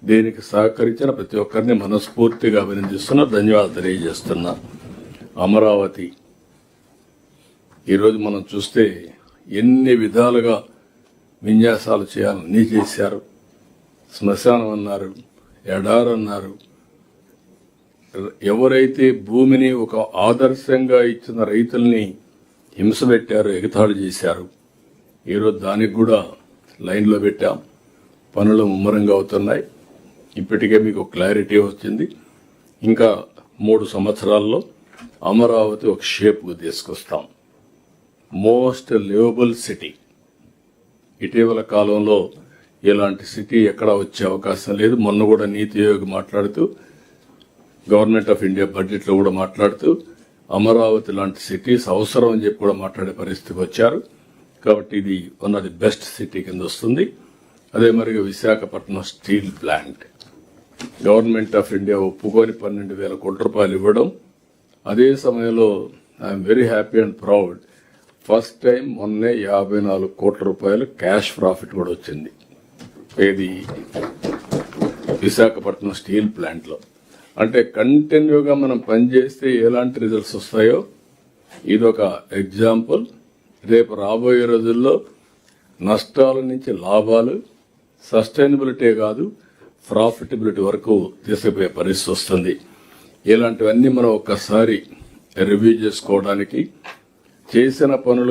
దీనికి సహకరించిన ప్రతి ఒక్కరిని మనస్ఫూర్తిగా అభినందిస్తున్నా, ధన్యవాదాలు తెలియజేస్తున్నా. అమరావతి ఈరోజు మనం చూస్తే ఎన్ని విధాలుగా విన్యాసాలు చేయాలని చేశారు. శ్మశానం అన్నారు, ఎడారన్నారు. ఎవరైతే భూమిని ఒక ఆదర్శంగా ఇచ్చిన రైతుల్ని హింస పెట్టారో, ఎగతాళి చేశారు. ఈరోజు దానికి కూడా లైన్లో పెట్టాం. పనులు ముమ్మరంగా అవుతున్నాయి. ఇప్పటికే మీకు క్లారిటీ వచ్చింది. ఇంకా 3 సంవత్సరాల్లో అమరావతి ఒక షేప్కు తీసుకొస్తాం. Most liveable city. ఇటీవల కాలంలో ఇలాంటి సిటీ ఎక్కడా వచ్చే అవకాశం లేదు. మొన్న కూడా నీతి ఆయోగ్ మాట్లాడుతూ, గవర్నమెంట్ ఆఫ్ ఇండియా బడ్జెట్లో కూడా మాట్లాడుతూ అమరావతి లాంటి సిటీస్ అవసరం అని చెప్పి కూడా మాట్లాడే పరిస్థితికి వచ్చారు. కాబట్టి ఇది one of the best city కింద వస్తుంది. అదే మరిగా Visakhapatnam steel plant government of India ఒప్పుకొని 12,000 కోట్ల రూపాయలు ఇవ్వడం. అదే సమయంలో I'm very happy and proud, first time మొన్నే 54 కోట్ల రూపాయలు క్యాష్ ప్రాఫిట్ కూడా వచ్చింది. ఇది విశాఖపట్నం స్టీల్ ప్లాంట్లో. అంటే కంటిన్యూగా మనం పనిచేస్తే ఎలాంటి రిజల్ట్స్ వస్తాయో ఇదొక ఎగ్జాంపుల్. రేపు రాబోయే రోజుల్లో నష్టాల నుంచి లాభాలు, సస్టైనబిలిటీ కాదు ప్రాఫిటబిలిటీ వరకు తీసుకుపోయే పరిస్థితి వస్తుంది. ఇలాంటివన్నీ మనం ఒక్కసారి రివ్యూ చేసుకోవడానికి, చేసిన పనులు